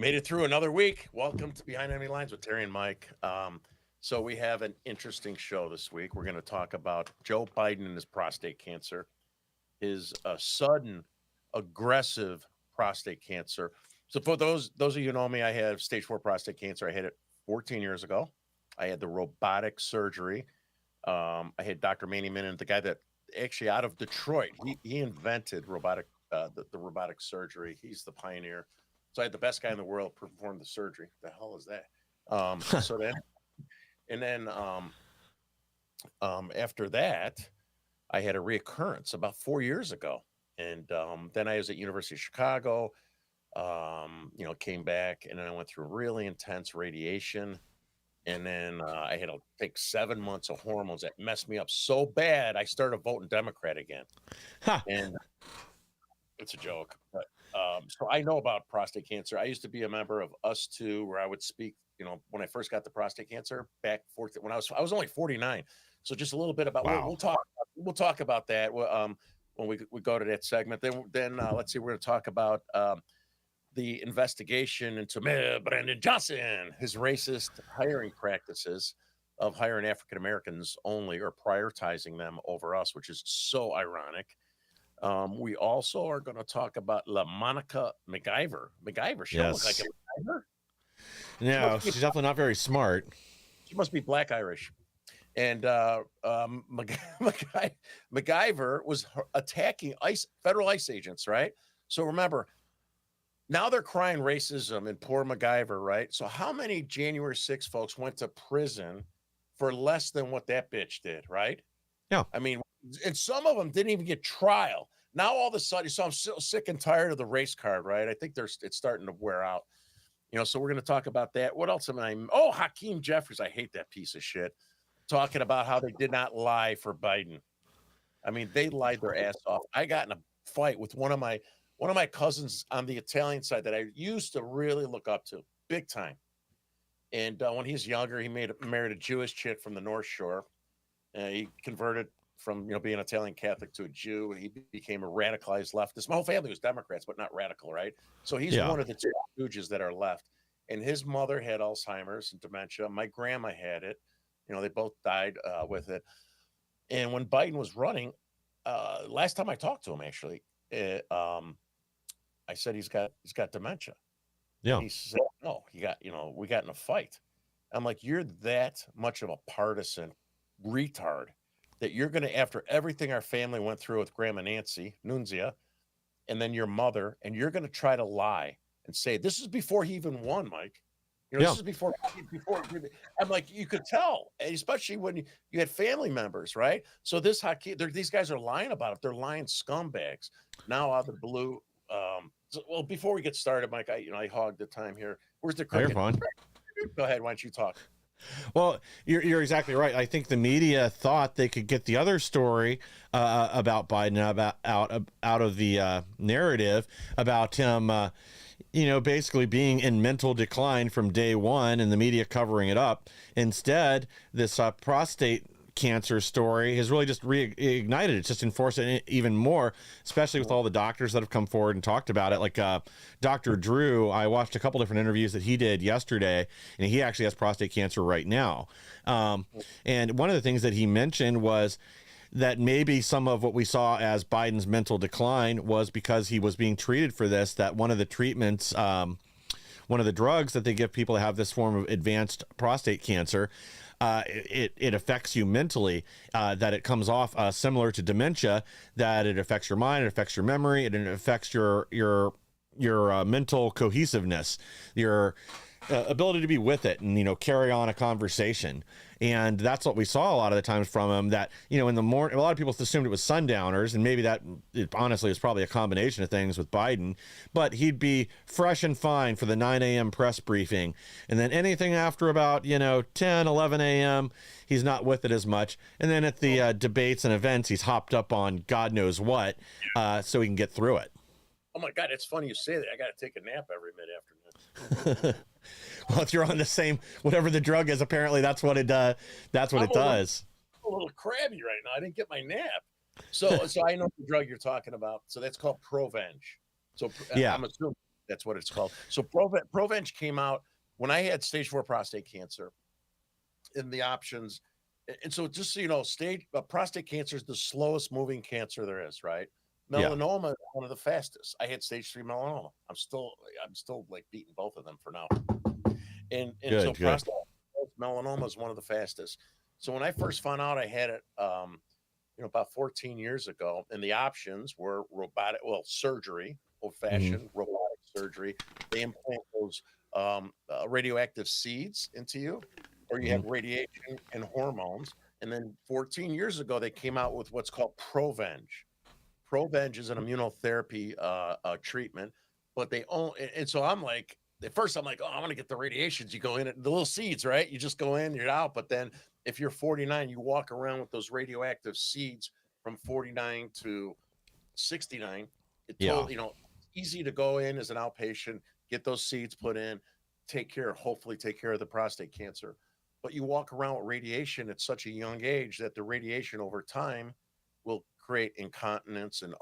Made it through another week. Welcome to Behind Enemy Lines with Terry and Mike. So we have an interesting show this week. We're going to talk about Joe Biden and his prostate cancer, his sudden, aggressive prostate cancer. So for those of you who know me, I have stage 4 prostate cancer. I had it 14 years ago. I had the robotic surgery. I had Dr. Manny Minnan, the guy that actually out of Detroit, he invented the robotic surgery. He's the pioneer. So I had the best guy in the world perform the surgery. The hell is that? After that, I had a reoccurrence about 4 years ago, and then I was at University of Chicago. Came back, and then I went through really intense radiation, and then I had to take 7 months of hormones that messed me up so bad I started voting Democrat again. And it's a joke, but so I know about prostate cancer. I used to be a member of Us Two, where I would speak. When I first got the prostate cancer back when I was only 49. So just a little bit about. Wow. We'll talk about that when we go to that segment. Then let's see. We're going to talk about the investigation into Brandon Johnson, his racist hiring practices of hiring African Americans only, or prioritizing them over us, which is so ironic. We also are going to talk about LaMonica MacIver. MacIver, she don't look like a MacIver. No, she's definitely not very smart. She must be Black Irish. And MacIver was attacking federal ICE agents, right? So remember, now they're crying racism and poor MacIver, right? So how many January 6 folks went to prison for less than what that bitch did, right? Yeah. I mean, and some of them didn't even get trial. Now all of a sudden, so I'm so sick and tired of the race card, right? I think it's starting to wear out. So we're going to talk about that. What else am I? Oh, Hakeem Jeffries. I hate that piece of shit. Talking about how they did not lie for Biden. I mean, they lied their ass off. I got in a fight with one of my cousins on the Italian side that I used to really look up to big time. And when he was younger, he married a Jewish chick from the North Shore. He converted from being Italian Catholic to a Jew. He became a radicalized leftist. My whole family was Democrats, but not radical, right? So he's one of the two stooges that are left. And his mother had Alzheimer's and dementia. My grandma had it. They both died with it. And when Biden was running, last time I talked to him, actually, I said he's got dementia. Yeah. And he said, no, we got in a fight. I'm like, you're that much of a partisan retard that you're going to, after everything our family went through with Grandma Nancy Nunzia, and then your mother, and you're going to try to lie and say, this is before he even won, Mike. This is before. I'm like, you could tell, especially when you had family members, right? So these guys are lying about it. They're lying scumbags. Now out of the blue. Well, before we get started, Mike, I hogged the time here. Where's the cricket? Go ahead. Why don't you talk? Well, you're exactly right. I think the media thought they could get the other story about Biden out of the narrative about him, basically being in mental decline from day one, and the media covering it up. Instead, this prostate cancer story has really just reignited. It's just enforced it even more, especially with all the doctors that have come forward and talked about it. Like Dr. Drew, I watched a couple different interviews that he did yesterday, and he actually has prostate cancer right now. And one of the things that he mentioned was that maybe some of what we saw as Biden's mental decline was because he was being treated for this, that one of the treatments, one of the drugs that they give people to have this form of advanced prostate cancer, it affects you mentally, that it comes off similar to dementia, that it affects your mind, it affects your memory, it affects your mental cohesiveness, your ability to be with it and, carry on a conversation. And that's what we saw a lot of the times from him, that, in the morning, a lot of people assumed it was sundowners, and maybe that honestly is probably a combination of things with Biden, but he'd be fresh and fine for the 9 a.m. press briefing. And then anything after about, 10, 11 a.m., he's not with it as much. And then at the debates and events, he's hopped up on God knows what, so he can get through it. Oh my God, it's funny you say that. I got to take a nap every mid-afternoon. Well, if you're on the same, whatever the drug is, apparently that's what it does. I'm a little crabby right now. I didn't get my nap. So I know the drug you're talking about. So that's called Provenge. So yeah. I'm assuming That's what it's called. So Provenge came out when I had stage 4 prostate cancer in the options. And so just so you know, prostate cancer is the slowest moving cancer there is, right? Yeah. Melanoma is one of the fastest. I had stage 3 melanoma. I'm still like beating both of them for now. And so Good. prostate melanoma is one of the fastest. So when I first found out I had it, about 14 years ago, and the options were surgery, old-fashioned robotic surgery. They implant those radioactive seeds into you, or you have radiation and hormones. And then 14 years ago, they came out with what's called Provenge. Provenge is an immunotherapy treatment, but they own. And so I'm like, at first I'm like, oh, I want to get the radiations. You go in, the little seeds, right? You just go in, you're out. But then if you're 49, you walk around with those radioactive seeds from 49 to 69. Easy to go in as an outpatient, get those seeds put in, hopefully take care of the prostate cancer. But you walk around with radiation at such a young age that the radiation over time will create incontinence and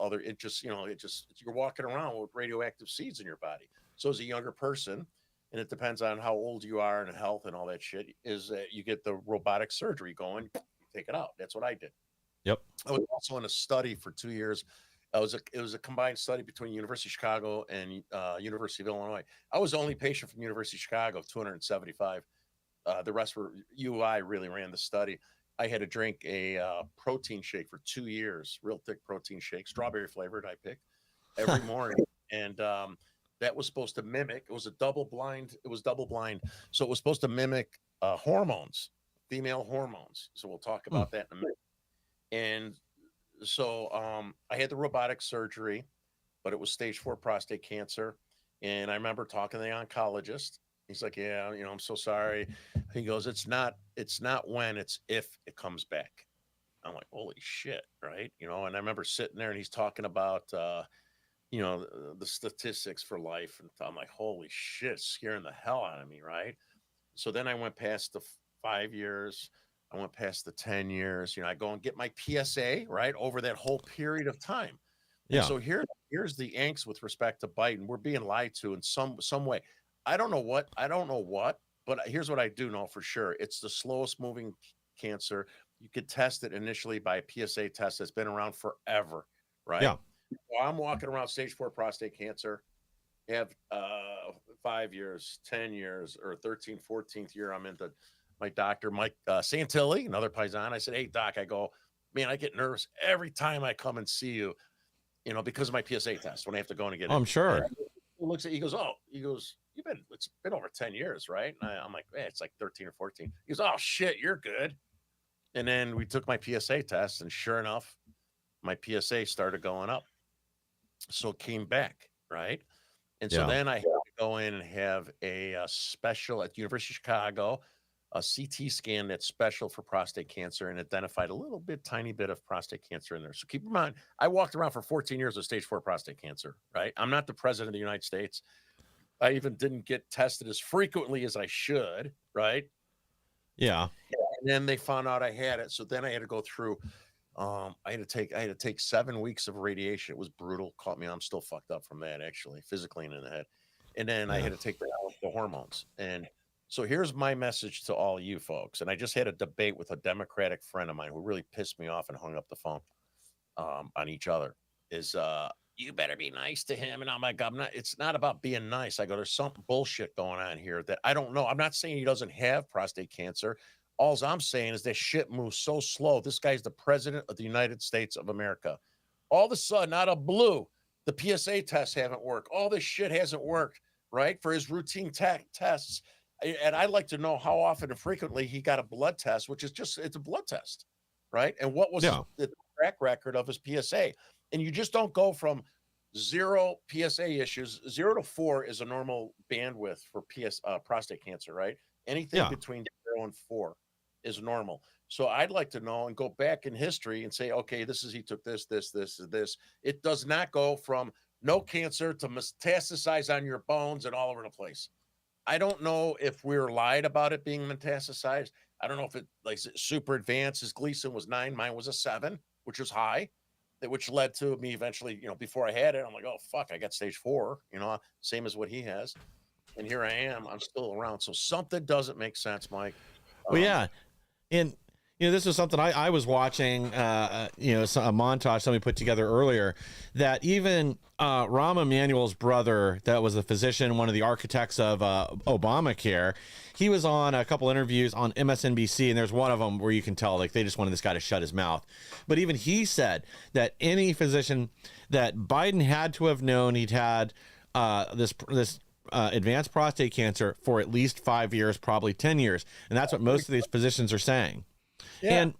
you're walking around with radioactive seeds in your body. So as a younger person, and it depends on how old you are and health and all that shit, is that you get the robotic surgery going, you take it out. That's what I did. Yep. I was also in a study for 2 years. It was a combined study between University of Chicago and University of Illinois. I was the only patient from University of Chicago, 275. The rest were UI really ran the study. I had to drink a protein shake for 2 years, real thick protein shake, strawberry flavored. I picked every morning, and that was supposed to mimic. It was double blind, so it was supposed to mimic hormones, female hormones. So we'll talk about that in a minute. And so I had the robotic surgery, but it was stage 4 prostate cancer. And I remember talking to the oncologist. He's like, yeah, I'm so sorry. He goes, it's not when, it's if it comes back. I'm like, holy shit, right? And I remember sitting there and he's talking about, the statistics for life. And I'm like, holy shit, scaring the hell out of me, right? So then I went past the 5 years. I went past the 10 years. I go and get my PSA, right, over that whole period of time. Yeah. And so here's the angst with respect to Biden. We're being lied to in some way. I don't know what, but here's what I do know for sure. It's the slowest moving cancer. You could test it initially by a PSA test that's been around forever, right? Yeah. So I'm walking around stage 4 prostate cancer. You have 5 years, 10 years, or 13th, 14th year. I'm into my doctor, Mike Santilli, another Paisan. I said, hey, doc, I go, man, I get nervous every time I come and see you, because of my PSA test when I have to go in and get it. I'm sure. And he looks at, he goes, it's been over 10 years, right? And I'm like, it's like 13 or 14. He goes, oh shit, you're good. And then we took my PSA test, and sure enough, my PSA started going up. So it came back, right? And so then I had to go in and have a special at the University of Chicago, a CT scan that's special for prostate cancer, and identified a tiny bit of prostate cancer in there. So keep in mind, I walked around for 14 years with stage 4 prostate cancer, right? I'm not the president of the United States. I even didn't get tested as frequently as I should, right? Yeah. And then they found out I had it. So then I had to go through, I had to take 7 weeks of radiation. It was brutal. Caught me. I'm still fucked up from that, actually, physically and in the head. And then I had to take the hormones. And so here's my message to all you folks. And I just had a debate with a Democratic friend of mine who really pissed me off and hung up the phone on each other. Is you better be nice to him. And I'm like, it's not about being nice. I go, there's some bullshit going on here that I don't know. I'm not saying he doesn't have prostate cancer. All I'm saying is that shit moves so slow. This guy's the president of the United States of America. All of a sudden, out of blue, the PSA tests haven't worked. All this shit hasn't worked, right? For his routine tests. And I'd like to know how often and frequently he got a blood test, which is it's a blood test, right? And what was the track record of his PSA? And you just don't go from 0 PSA issues. 0 to 4 is a normal bandwidth for prostate cancer, right? Anything between 0 and 4 is normal. So I'd like to know and go back in history and say, okay, he took this. It does not go from no cancer to metastasize on your bones and all over the place. I don't know if we're lied about it being metastasized. I don't know if it super advanced. His Gleason was 9, mine was a 7, which was high. which led to me eventually, before I had it, I'm like, oh fuck, I got stage 4, same as what he has, and here I am, I'm still around. So something doesn't make sense, Mike. Well, yeah, and this is something I was watching. A montage somebody put together earlier that even Rahm Emanuel's brother, that was a physician, one of the architects of Obamacare, he was on a couple interviews on MSNBC, and there's one of them where you can tell like they just wanted this guy to shut his mouth. But even he said that any physician that Biden had to have known he'd had this advanced prostate cancer for at least 5 years, probably 10 years, and that's what most of these physicians are saying. Yeah. And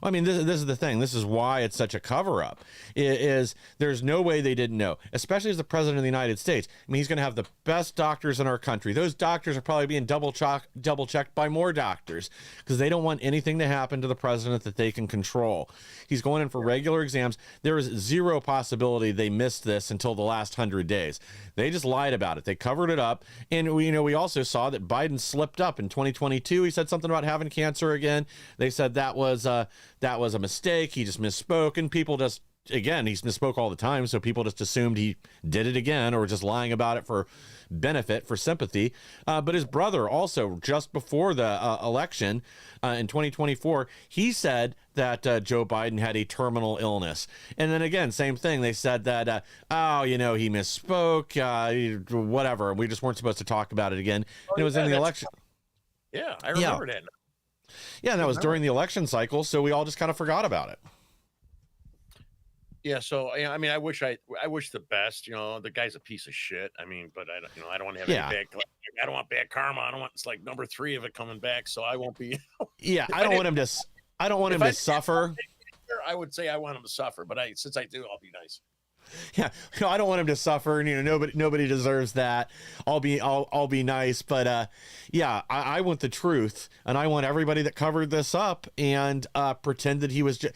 I mean, this is the thing. This is why it's such a cover-up. Is there's no way they didn't know, especially as the president of the United States. I mean, he's going to have the best doctors in our country. Those doctors are probably being double-checked by more doctors because they don't want anything to happen to the president that they can control. He's going in for regular exams. There is zero possibility they missed this until the last 100 days. They just lied about it. They covered it up. And we also saw that Biden slipped up in 2022. He said something about having cancer again. They said that was a mistake. He just misspoke, and people just, again, he's misspoke all the time, so people just assumed he did it again or just lying about it for benefit, for sympathy. But his brother also, just before the election in 2024, he said that Joe Biden had a terminal illness. And then again, same thing. They said that, he misspoke, whatever. We just weren't supposed to talk about it again. And it was in the election. Yeah, I remember that. Yeah, and that was during the election cycle, so we all just kind of forgot about it. Yeah, so I mean, I wish the best. The guy's a piece of shit. I mean, but I don't want to have any bad. I don't want bad karma. I don't want it's like number 3 of it coming back. So I won't be. Yeah, I don't want him to. I don't want him to suffer. I would say I want him to suffer, but since I do, I'll be nice. Yeah, I don't want him to suffer, and nobody deserves that. I'll be nice, but yeah, I want the truth, and I want everybody that covered this up and pretend that he was just,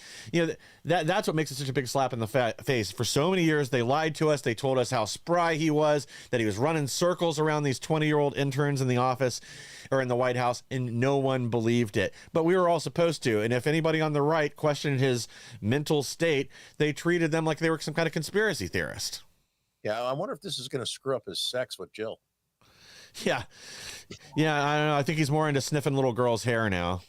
that's what makes it such a big slap in the face. For so many years, they lied to us. They told us how spry he was, that he was running circles around these 20-year-old interns in the office or in the White House, and no one believed it. But we were all supposed to. And if anybody on the right questioned his mental state, they treated them like they were some kind of conspiracy theorist. Yeah, I wonder if this is going to screw up his sex with Jill. Yeah, I don't know. I think he's more into sniffing little girls' hair now.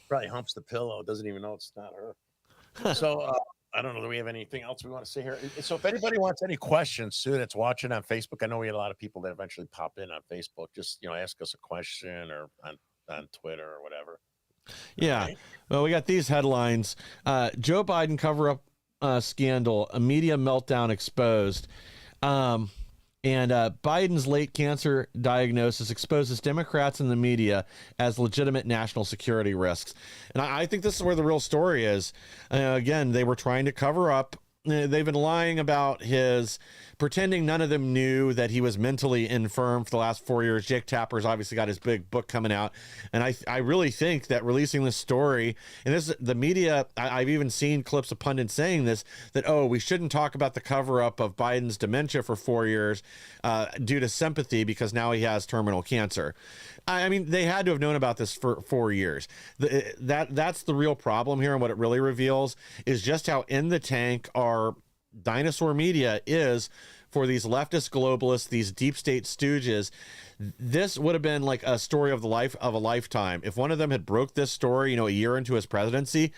Probably humps the pillow, doesn't even know it's not her. So I don't know. Do we have anything else we want to say here? So if anybody wants any questions, Sue, that's watching on Facebook, I know we had a lot of people that eventually pop in on Facebook. Just ask us a question or on Twitter or whatever. Yeah. Okay. Well, we got these headlines: Joe Biden cover-up scandal, a media meltdown exposed. And Biden's late cancer diagnosis exposes Democrats and the media as legitimate national security risks. And I think this is where the real story is. Again, they were trying to cover up. They've been lying about pretending none of them knew that he was mentally infirm for the last 4 years. Jake Tapper's obviously got his big book coming out. And I really think that releasing this story, and the media, I've even seen clips of pundits saying this, that, we shouldn't talk about the cover up of Biden's dementia for 4 years due to sympathy because now he has terminal cancer. I mean, they had to have known about this for 4 years. That's the real problem here. And what it really reveals is just how in the tank our dinosaur media is for these leftist globalists, these deep state stooges. This would have been like a story of a lifetime. If one of them had broke this story, a year into his presidency,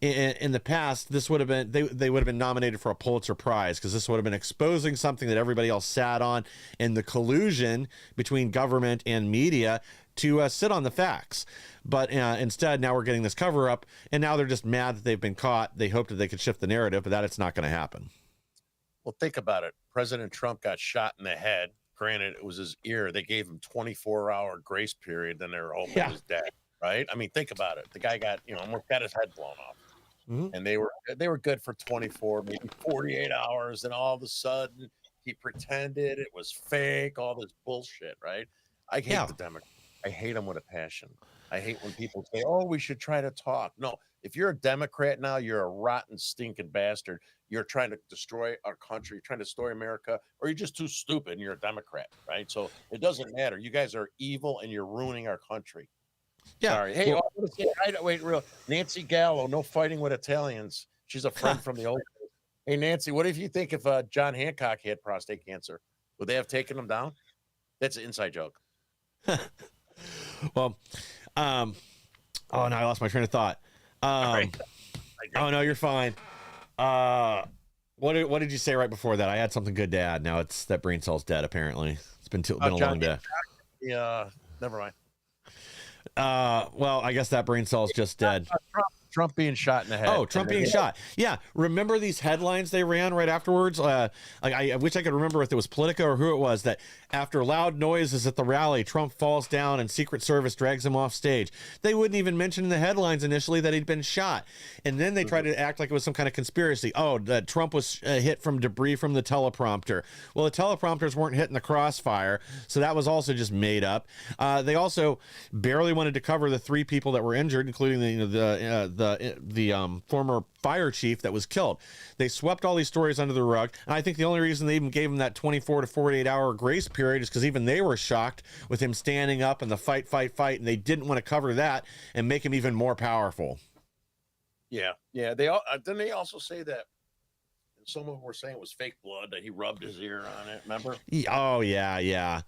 in the past, this would have been, they would have been nominated for a Pulitzer Prize, because this would have been exposing something that everybody else sat on, and the collusion between government and media to sit on the facts. But instead, now we're getting this cover up, and now they're just mad that they've been caught. They hoped that they could shift the narrative, but that it's not going to happen. Well, think about it. President Trump got shot in the head. Granted, it was his ear. They gave him 24-hour grace period. Then they were hoping he was dead. Right? I mean, think about it. The guy got his head blown off. Mm-hmm. And they were good for 24, maybe 48 hours, and all of a sudden he pretended it was fake, all this bullshit, right? I hate the Democrats. I hate them with a passion. I hate when people say, we should try to talk. No, if you're a Democrat now, you're a rotten, stinking bastard. You're trying to destroy our country, you're trying to destroy America, or you're just too stupid and you're a Democrat, right? So it doesn't matter. You guys are evil and you're ruining our country. Yeah. Sorry. Hey, wait, real Nancy Gallo, no fighting with Italians. She's a friend from the old Hey, Nancy, what if you think if John Hancock had prostate cancer? Would they have taken him down? That's an inside joke. Well, um, oh no, I lost my train of thought. All right. Oh no, you're fine. What did you say right before that? I had something good to add. Now it's that brain cell's dead. Apparently, it's been a long day. Yeah, never mind. Well, I guess that brain cell is just dead. Trump being shot in the head. Oh, Trump being shot. Yeah. Remember these headlines they ran right afterwards? I wish I could remember if it was Politico or who it was, that after loud noises at the rally, Trump falls down and Secret Service drags him off stage. They wouldn't even mention in the headlines initially that he'd been shot. And then they tried to act like it was some kind of conspiracy. Oh, that Trump was hit from debris from the teleprompter. Well, the teleprompters weren't hitting the crossfire, so that was also just made up. They also barely wanted to cover the 3 people that were injured, including the former fire chief that was killed. They swept all these stories under the rug, and I think the only reason they even gave him that 24 to 48 hour grace period is because even they were shocked with him standing up and the fight, and they didn't want to cover that and make him even more powerful. Yeah. Didn't they also say that some of them were saying it was fake blood, that he rubbed his ear on it? Remember? Oh yeah.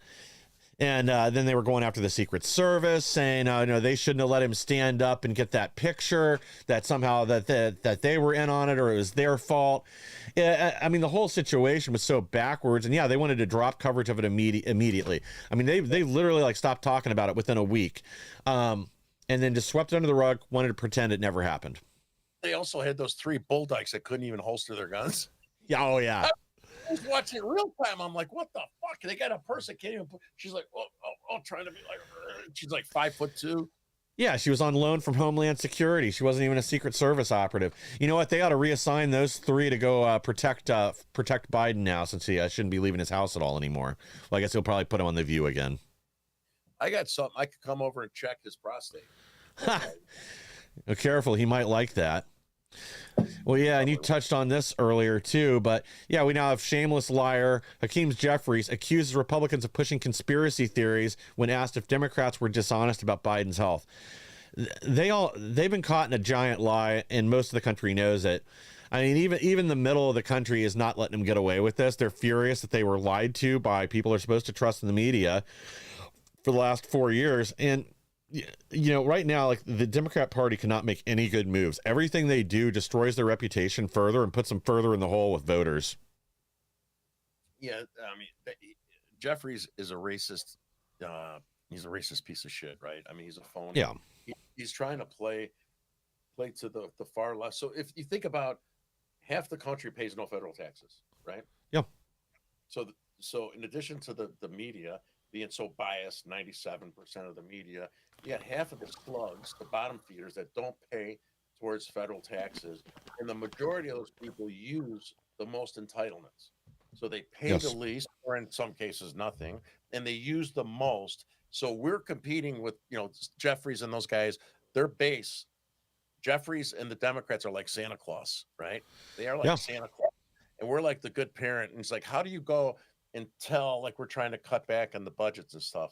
And then they were going after the Secret Service, saying, no, they shouldn't have let him stand up and get that picture, that somehow that they were in on it, or it was their fault. I mean, the whole situation was so backwards. And yeah, they wanted to drop coverage of it immediately. I mean, they literally like stopped talking about it within a week, and then just swept it under the rug, wanted to pretend it never happened. They also had those 3 bulldogs that couldn't even holster their guns. Yeah. Oh yeah. I was watching it real time. I'm like, what the fuck? They got a person can't even. She's like, trying to be like. She's like 5'2". Yeah, she was on loan from Homeland Security. She wasn't even a Secret Service operative. You know what? They ought to reassign those 3 to go protect Biden now, since he shouldn't be leaving his house at all anymore. Well, I guess he'll probably put him on The View again. I got something. I could come over and check his prostate. Oh, careful, he might like that. Well, yeah, and you touched on this earlier too, but yeah, we now have shameless liar Hakeem Jeffries accuses Republicans of pushing conspiracy theories when asked if Democrats were dishonest about Biden's health. They've been caught in a giant lie, and most of the country knows it. I mean, even the middle of the country is not letting them get away with this. They're furious that they were lied to by people they're supposed to trust in the media for the last 4 years. And you know, right now, like, the Democrat Party cannot make any good moves. Everything they do destroys their reputation further and puts them further in the hole with voters. Yeah, I mean, Jeffries is a racist. He's a racist piece of shit, right? I mean, he's a phony. Yeah, he's trying to play to the far left. So if you think about, half the country pays no federal taxes, right? Yeah. So in addition to the media being so biased, 97% of the media, you got half of the slugs, the bottom feeders, that don't pay towards federal taxes, and the majority of those people use the most entitlements. So they pay the least, or in some cases nothing, and they use the most. So we're competing with, Jeffries and those guys. Their base, Jeffries and the Democrats are like Santa Claus, right? They are like Santa Claus, and we're like the good parent. And it's like, how do you go and tell, like, we're trying to cut back on the budgets and stuff?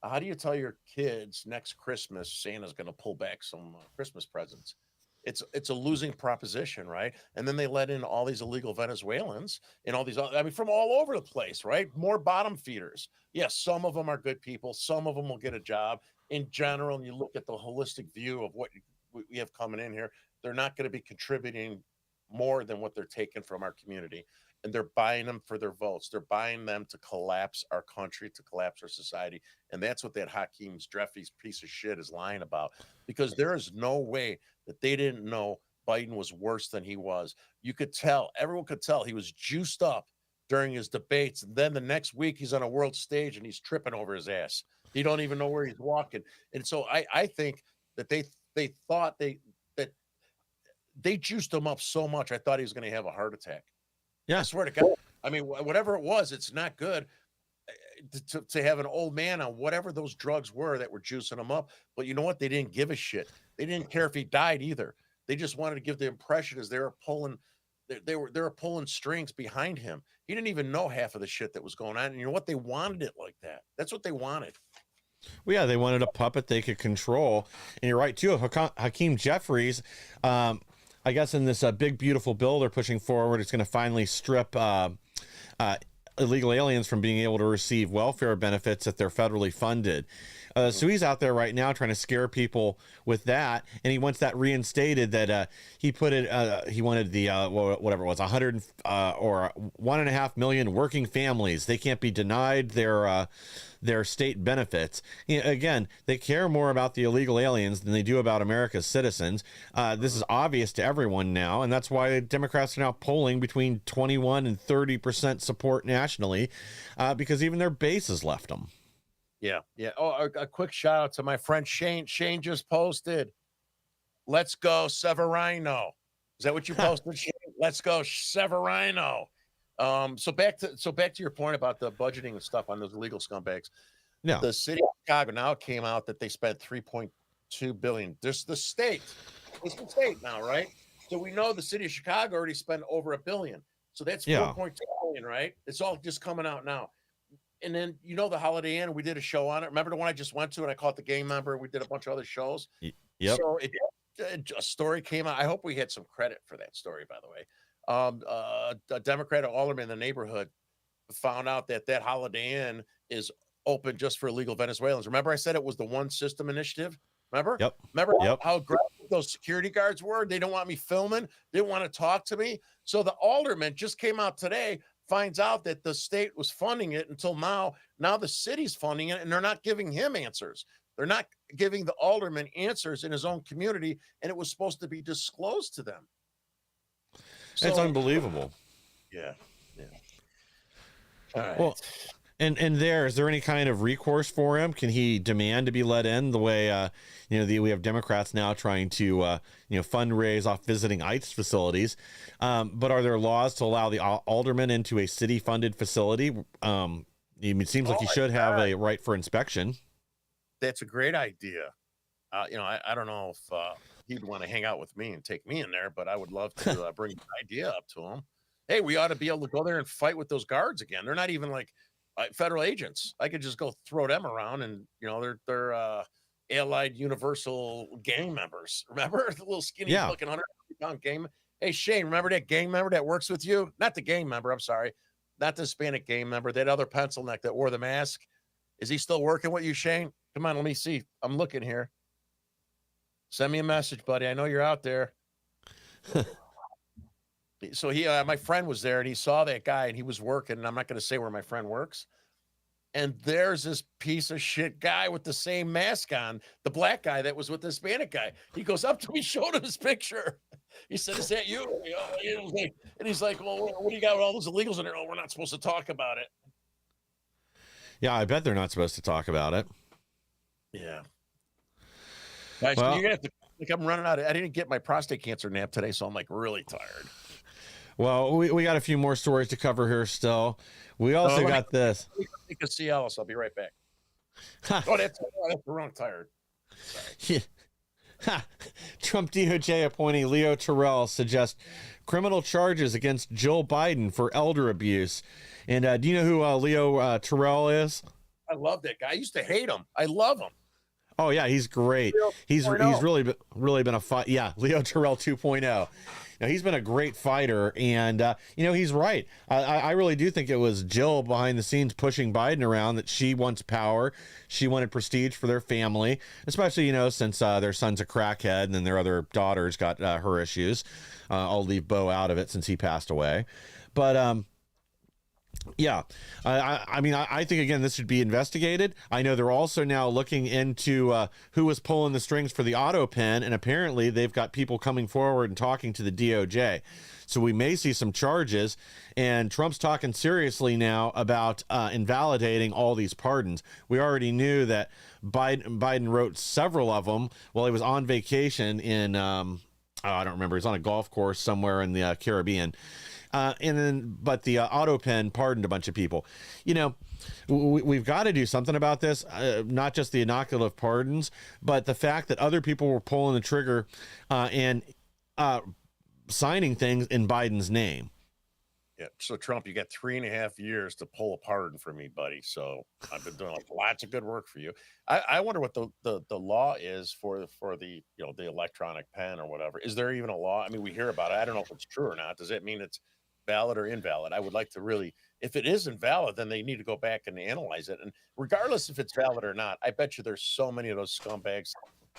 How do you tell your kids next Christmas Santa's going to pull back some Christmas presents? It's a losing proposition, right? And then they let in all these illegal Venezuelans and all these, I mean, from all over the place, right? More bottom feeders. Yes, some of them are good people. Some of them will get a job. In general, and you look at the holistic view of what we have coming in here, they're not going to be contributing more than what they're taking from our community. And they're buying them for their votes. They're buying them to collapse our country, to collapse our society. And that's what that Hakeem Jeffries piece of shit is lying about. Because there is no way that they didn't know Biden was worse than he was. You could tell, everyone could tell he was juiced up during his debates. And then the next week he's on a world stage and he's tripping over his ass. He don't even know where he's walking. And so I think that they thought that they juiced him up so much. I thought he was going to have a heart attack. Yeah, I swear to God. I mean, whatever it was, it's not good to have an old man on whatever those drugs were that were juicing him up. But you know what? They didn't give a shit. They didn't care if he died either. They just wanted to give the impression as they were pulling strings behind him. He didn't even know half of the shit that was going on. And you know what? They wanted it like that. That's what they wanted. Well, yeah, they wanted a puppet they could control. And you're right too. Hakeem Jeffries, I guess in this big beautiful bill they're pushing forward, it's going to finally strip illegal aliens from being able to receive welfare benefits if they're federally funded. So he's out there right now trying to scare people with that, and he wants that reinstated. That he put it. He wanted the whatever it was, 100 or 1.5 million working families. They can't be denied their state benefits. Again, they care more about the illegal aliens than they do about America's citizens. This is obvious to everyone now, and that's why Democrats are now polling between 21 and 30% support nationally, because even their base has left them. Yeah. Oh, a quick shout out to my friend Shane. Shane just posted, "Let's go Severino." Is that what you posted, Shane? Let's go Severino. So back to your point about the budgeting and stuff on those illegal scumbags. Yeah. The city of Chicago, now it came out that they spent $3.2 billion. This the state. It's the state now, right? So we know the city of Chicago already spent over $1 billion. So that's $4.2 billion, right? It's all just coming out now. And then the Holiday Inn, we did a show on it. Remember the one I just went to, and I called the Game Member. We did a bunch of other shows. Yep. So a story came out. I hope we had some credit for that story, by the way. A Democratic alderman in the neighborhood found out that Holiday Inn is open just for illegal Venezuelans. Remember I said it was the One System initiative? Remember? Yep. Remember Yep. how aggressive those security guards were? They don't want me filming. They didn't want to talk to me. So the alderman just came out today, finds out that the state was funding it until now. Now the city's funding it, and they're not giving him answers. They're not giving the alderman answers in his own community, and it was supposed to be disclosed to them. It's unbelievable. Yeah. All right. Well, and is there any kind of recourse for him? Can he demand to be let in the way, we have Democrats now trying to, fundraise off visiting ICE facilities. But are there laws to allow the alderman into a city funded facility? It seems like he should have a right for inspection. That's a great idea. I don't know if he'd want to hang out with me and take me in there, but I would love to bring the idea up to him. Hey, we ought to be able to go there and fight with those guards again. They're not even like federal agents. I could just go throw them around, and they're Allied Universal gang members. Remember the little skinny looking 150-pound gang? Hey Shane, remember that gang member that works with you? Not the gang member. I'm sorry, not the Hispanic gang member. That other pencil neck that wore the mask. Is he still working with you, Shane? Come on, let me see. I'm looking here. Send me a message, buddy. I know you're out there. So my friend was there, and he saw that guy, and he was working. And I'm not going to say where my friend works. And there's this piece of shit guy with the same mask on, the black guy that was with the Hispanic guy. He goes up to me, showed him his picture. He said, "Is that you?" And he's like, "Well, what do you got with all those illegals in there?" "Oh, we're not supposed to talk about it." Yeah, I bet they're not supposed to talk about it. Yeah. Guys, you're gonna have to. I'm running out. I didn't get my prostate cancer nap today, so I'm like really tired. Well, we got a few more stories to cover here still. We also got this. Take a Cialis. I'll be right back. That's the wrong tired. Yeah. Trump DOJ appointee Leo Terrell suggests criminal charges against Joe Biden for elder abuse. And do you know who Leo Terrell is? I love that guy. I used to hate him. I love him. Oh yeah, he's great. He's really been a fight. Yeah, Leo Terrell 2.0. Now, he's been a great fighter, and he's right. I really do think it was Jill behind the scenes pushing Biden around, that she wants power. She wanted prestige for their family, especially, since their son's a crackhead and then their other daughter's got her issues. I'll leave Bo out of it since he passed away. But yeah, I think, again, this should be investigated. I know they're also now looking into who was pulling the strings for the auto pen, and apparently they've got people coming forward and talking to the DOJ. So we may see some charges, and Trump's talking seriously now about invalidating all these pardons. We already knew that Biden wrote several of them while he was on vacation in, I don't remember, he's on a golf course somewhere in the Caribbean. But the auto pen pardoned a bunch of people. We've got to do something about this, not just the inoculative pardons, but the fact that other people were pulling the trigger and signing things in Biden's name. Yeah. So Trump, you got 3.5 years to pull a pardon for me, buddy. So I've been doing like lots of good work for you. I wonder what the law is for the the electronic pen or whatever. Is there even a law? I mean, we hear about it. I don't know if it's true or not. Does that mean it's valid or invalid? I would like to really, if it is invalid, then they need to go back and analyze it. And regardless if it's valid or not, I bet you there's so many of those scumbags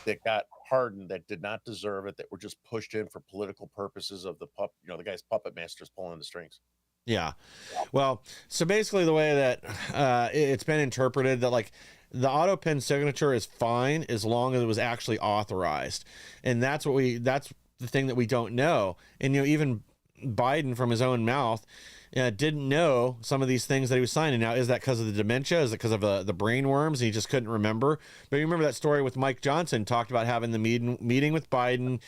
that got pardoned that did not deserve it, that were just pushed in for political purposes of the guy's puppet masters pulling the strings. Yeah. Well, so basically the way that it's been interpreted, that like the auto pen signature is fine as long as it was actually authorized. And that's the thing that we don't know. And, even Biden from his own mouth didn't know some of these things that he was signing. Now, is that because of the dementia? Is it because of the brain worms? And he just couldn't remember. But you remember that story with Mike Johnson talked about having the meeting with Biden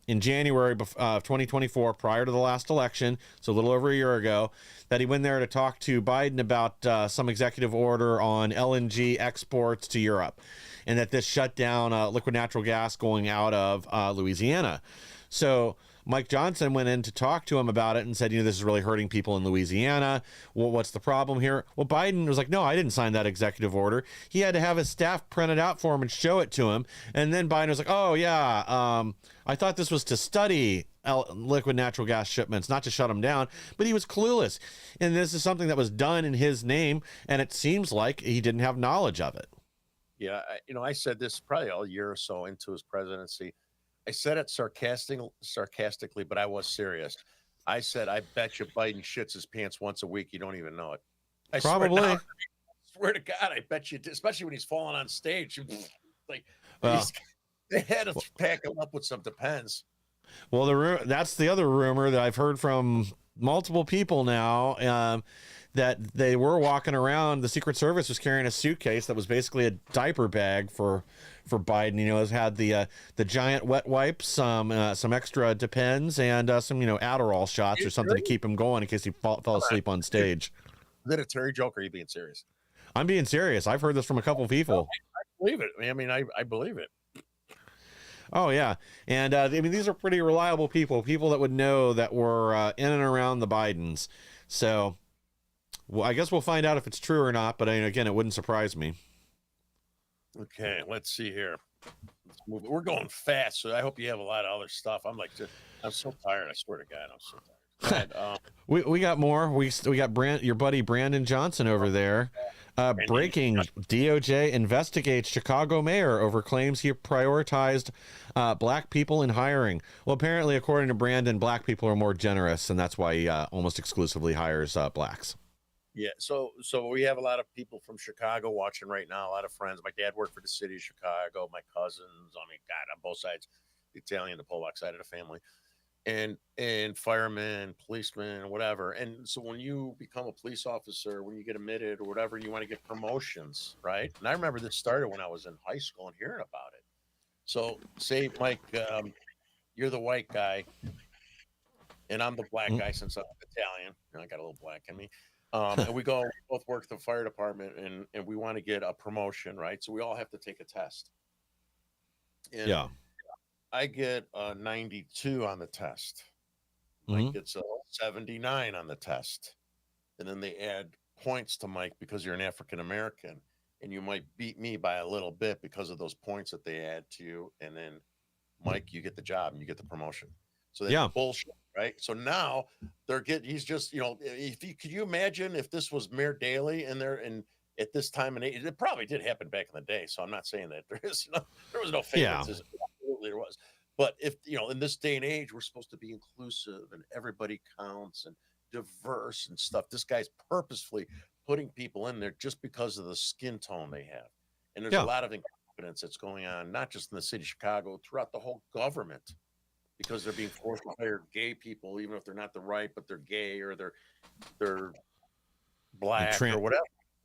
in January of 2024, prior to the last election, so a little over a year ago, that he went there to talk to Biden about some executive order on LNG exports to Europe, and that this shut down liquid natural gas going out of Louisiana. So Mike Johnson went in to talk to him about it and said, this is really hurting people in Louisiana. Well, what's the problem here? Well, Biden was like, no, I didn't sign that executive order. He had to have his staff print it out for him and show it to him. And then Biden was like, oh, yeah, I thought this was to study liquid natural gas shipments, not to shut them down. But he was clueless. And this is something that was done in his name, and it seems like he didn't have knowledge of it. Yeah, I said this probably a year or so into his presidency. I said it sarcastically, but I was serious. I said, I bet you Biden shits his pants once a week. You don't even know it. Probably. I swear to God, I bet you, especially when he's falling on stage. Like, they had to pack him up with some Depends. Well, that's the other rumor that I've heard from multiple people now, that they were walking around. The Secret Service was carrying a suitcase that was basically a diaper bag for Biden. It had the giant wet wipes, some extra Depends, and some Adderall shots or something to keep him going in case he fell asleep on stage. Is that a Terry joke, or are you being serious? I'm being serious. I've heard this from a couple people. I believe it. I mean, I believe it. Oh yeah, and these are pretty reliable people that would know, that were in and around the Bidens. So, well, I guess we'll find out if it's true or not. But again, it wouldn't surprise me. Okay, let's see here. Let's move. We're going fast, so I hope you have a lot of other stuff. I'm so tired. I swear to God, I'm so tired. We got more. We got your buddy Brandon Johnson over there. Breaking: DOJ investigates Chicago mayor over claims he prioritized black people in hiring. Well, apparently, according to Brandon, black people are more generous, and that's why he almost exclusively hires blacks. Yeah, so we have a lot of people from Chicago watching right now. A lot of friends. My dad worked for the city of Chicago. My cousins. I mean, God, on both sides, the Italian, the Polak side of the family, and firemen, policemen, whatever. And so when you become a police officer, when you get admitted or whatever, you want to get promotions, right? And I remember this started when I was in high school and hearing about it. So say, Mike, you're the white guy, and I'm the black guy since I'm Italian. I got a little black in me. And we both work at the fire department, and we want to get a promotion, right? So we all have to take a test. And yeah. I get a 92 on the test. Mike gets a 79 on the test. And then they add points to Mike because you're an African American, and you might beat me by a little bit because of those points that they add to you. And then, Mike, you get the job and you get the promotion. So that's bullshit, right? So now he's just, could you imagine if this was Mayor Daley in there, and at this time, and it probably did happen back in the day. So I'm not saying that there was no favoritism. Yeah. Absolutely there was. But if, in this day and age, we're supposed to be inclusive and everybody counts and diverse and stuff. This guy's purposefully putting people in there just because of the skin tone they have. And there's a lot of incompetence that's going on, not just in the city of Chicago, throughout the whole government. Because they're being forced to hire gay people, even if they're not the right, but they're gay or they're black or whatever.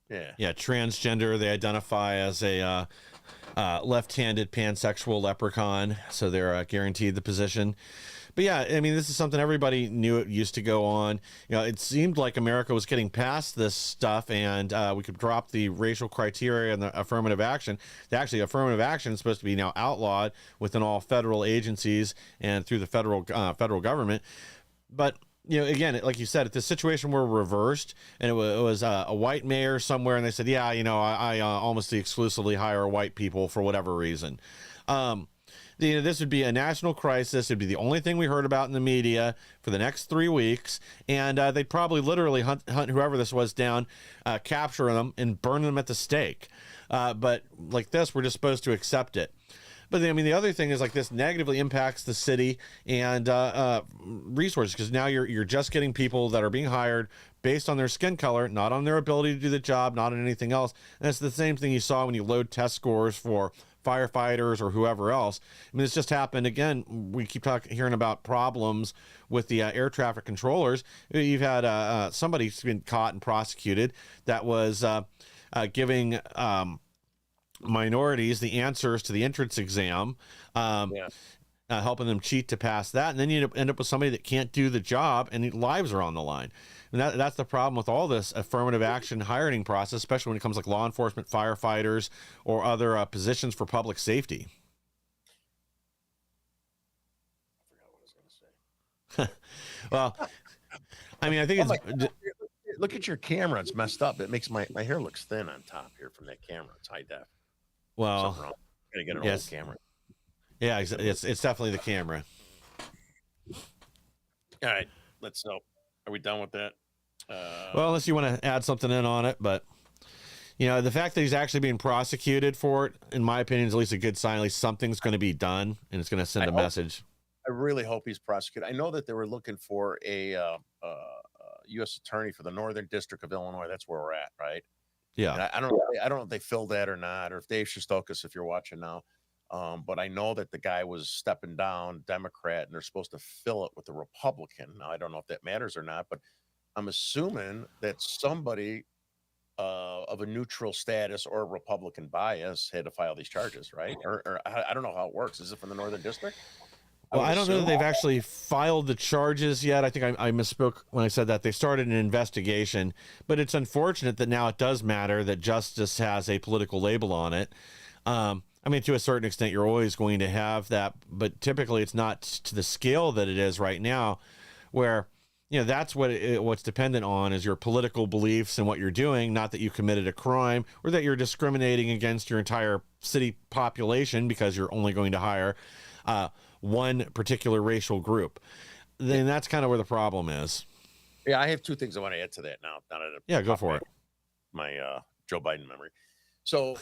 Yeah, transgender. They identify as a left-handed pansexual leprechaun, so they're guaranteed the position. But yeah, this is something everybody knew it used to go on. It seemed like America was getting past this stuff, and we could drop the racial criteria and the affirmative action. Actually, affirmative action is supposed to be now outlawed within all federal agencies and through the federal government. But again, like you said, if the situation were reversed and it was a white mayor somewhere, and they said, yeah, I almost exclusively hire white people for whatever reason. This would be a national crisis. It'd be the only thing we heard about in the media for the next 3 weeks. And they'd probably literally hunt whoever this was down, capture them, and burn them at the stake. But like this, we're just supposed to accept it. But the other thing is, like, this negatively impacts the city and resources, because now you're just getting people that are being hired based on their skin color, not on their ability to do the job, not on anything else. And it's the same thing you saw when you load test scores for firefighters or whoever else. It's just happened again. We keep hearing about problems with the air traffic controllers. You've had somebody who's been caught and prosecuted that was giving minorities the answers to the entrance exam, helping them cheat to pass that, and then you end up with somebody that can't do the job, and lives are on the line. And that's the problem with all this affirmative action hiring process, especially when it comes like law enforcement, firefighters, or other positions for public safety. I forgot what I was going to say. Well, I think it's... Look at your camera. It's messed up. It makes my hair looks thin on top here from that camera. It's high def. Well, I'm gonna get an old camera. Yeah, it's definitely the camera. All right, let's know. Are we done with that? Well, unless you want to add something in on it, but the fact that he's actually being prosecuted for it, in my opinion, is at least a good sign. At least something's going to be done, and it's going to send a message. I really hope he's prosecuted. I know that they were looking for a U.S. attorney for the Northern District of Illinois. That's where we're at, right? Yeah. And I don't know if they filled that or not, or if Dave Shostokis, if you're watching now. But I know that the guy was stepping down, Democrat, and they're supposed to fill it with a Republican. Now, I don't know if that matters or not, but I'm assuming that somebody of a neutral status or a Republican bias had to file these charges, right? Or I don't know how it works. Is it from the Northern District? Well, I don't know that they've actually filed the charges yet. I think I misspoke when I said that. They started an investigation, but it's unfortunate that now it does matter that justice has a political label on it. To a certain extent, you're always going to have that, but typically it's not to the scale that it is right now, where, that's what's dependent on is your political beliefs and what you're doing, not that you committed a crime or that you're discriminating against your entire city population because you're only going to hire one particular racial group. Then that's kind of where the problem is. Yeah, I have two things I want to add to that now. Yeah, go for it. My Joe Biden memory. So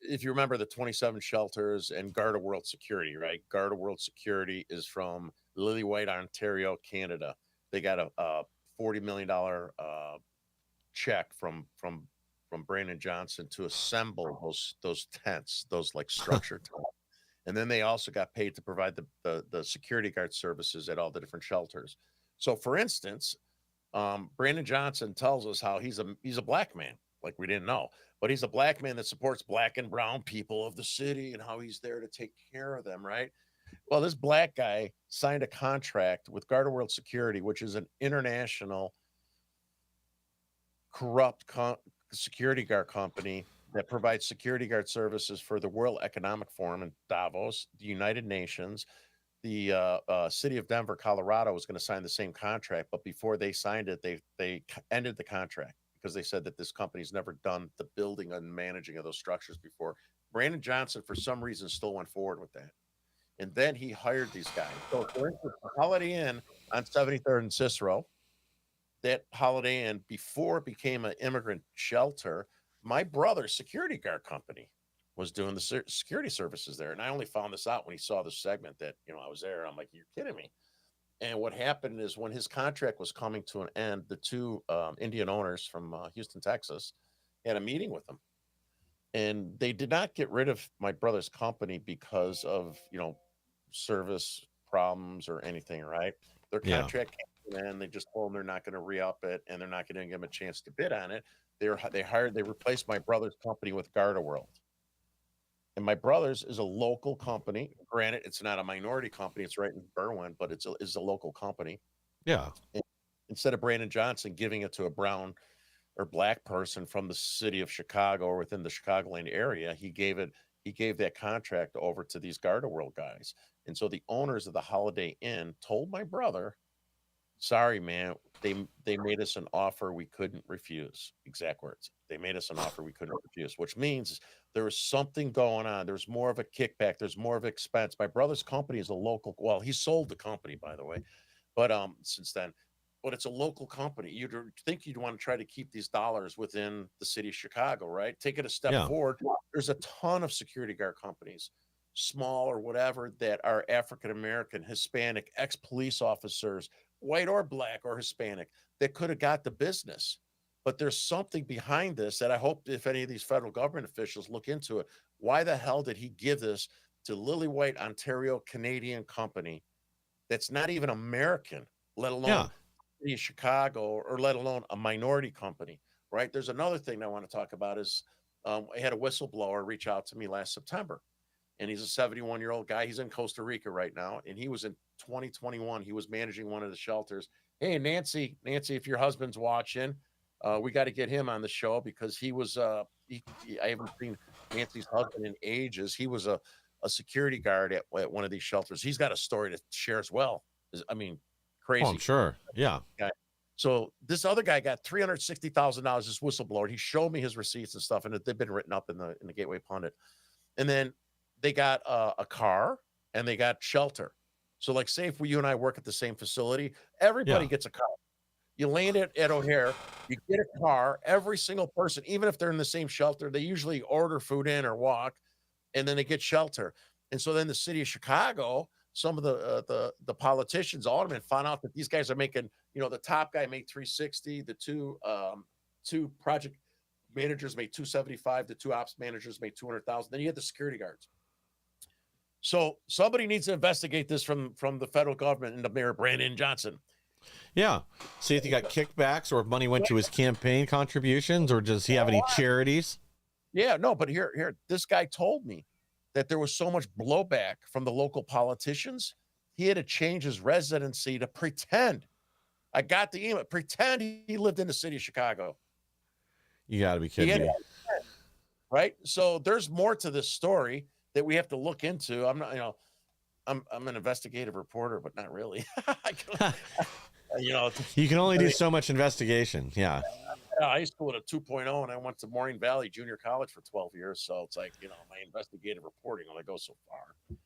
if you remember the 27 shelters and Garda World Security, right? Garda World Security is from Lillywhite, Ontario, Canada. They got a $40 million check from Brandon Johnson to assemble those tents, those like structure tents. And then they also got paid to provide the security guard services at all the different shelters. So, for instance, Brandon Johnson tells us how he's a black man, like we didn't know, but he's a black man that supports black and brown people of the city and how he's there to take care of them, right? Well, this black guy signed a contract with Garda World Security, which is an international corrupt security guard company that provides security guard services for the World Economic Forum in Davos, the United Nations. The city of Denver, Colorado was going to sign the same contract, but before they signed it, they ended the contract because they said that this company's never done the building and managing of those structures before. Brandon Johnson, for some reason, still went forward with that. And then he hired these guys. So, for instance, the Holiday Inn on 73rd and Cicero, that Holiday Inn, before it became an immigrant shelter, my brother's security guard company was doing the security services there. And I only found this out when he saw the segment that, I was there. I'm like, you're kidding me. And what happened is when his contract was coming to an end, the two Indian owners from Houston, Texas, had a meeting with him. And they did not get rid of my brother's company because of, service problems or anything, right? Their contract came to an end. They just told them they're not going to re-up it and they're not going to give them a chance to bid on it. They replaced my brother's company with Garda World. And my brother's is a local company. Granted, it's not a minority company. It's right in Berwyn, but it's a local company. Yeah. And instead of Brandon Johnson giving it to a brown or black person from the city of Chicago or within the Chicagoland area, he gave that contract over to these Garda World guys. And so the owners of the Holiday Inn told my brother, Sorry, man. They made us an offer we couldn't refuse. Exact words. They made us an offer we couldn't refuse, which means there was something going on. There's more of a kickback. There's more of expense. My brother's company is a local. Well, he sold the company, by the way, but since then, but it's a local company. You'd think you'd want to try to keep these dollars within the city of Chicago, right? Take it a step Yeah. forward. There's a ton of security guard companies, small or whatever, that are African American, Hispanic, ex police officers, white or black or Hispanic, that could have got the business. But there's something behind this that I hope if any of these federal government officials look into it. Why the hell did he give this to Lily White, Ontario, Canadian company that's not even American, let alone Yeah. Chicago, or let alone a minority company, right? There's another thing I want to talk about is I had a whistleblower reach out to me last September, and he's a 71-year-old guy. He's in Costa Rica right now, and he was in 2021. He was managing one of the shelters. Hey, Nancy, if your husband's watching, we got to get him on the show because he was. I haven't seen Nancy's husband in ages. He was a security guard at one of these shelters. He's got a story to share as well. I mean, crazy. Oh, I'm sure. Yeah. So this other guy got $360,000. This whistleblower. He showed me his receipts and stuff, and they've been written up in the Gateway Pundit. And then they got a car and they got shelter. So, like, say if you and I work at the same facility, everybody gets a car. You land it at O'Hare, you get a car. Every single person, even if they're in the same shelter, they usually order food in or walk, and then they get shelter. And so then the city of Chicago, some of the politicians, aldermen, found out that these guys are making, the top guy made 360, the two project managers made 275, the two ops managers made 200,000. Then you had the security guards. So somebody needs to investigate this from the federal government and the Mayor Brandon Johnson. Yeah. See if he got kickbacks or if money went to his campaign contributions, or does he have any charities? Yeah, no, but here, this guy told me that there was so much blowback from the local politicians, he had to change his residency to pretend. I got the email. Pretend he lived in the city of Chicago. You got to be kidding me. Right? So there's more to this story that we have to look into. I'm not, I'm an investigative reporter, but not really. You can only do so much investigation. Yeah. I used to school at a 2.0, and I went to Maureen Valley Junior College for 12 years. So it's like, my investigative reporting only goes so far.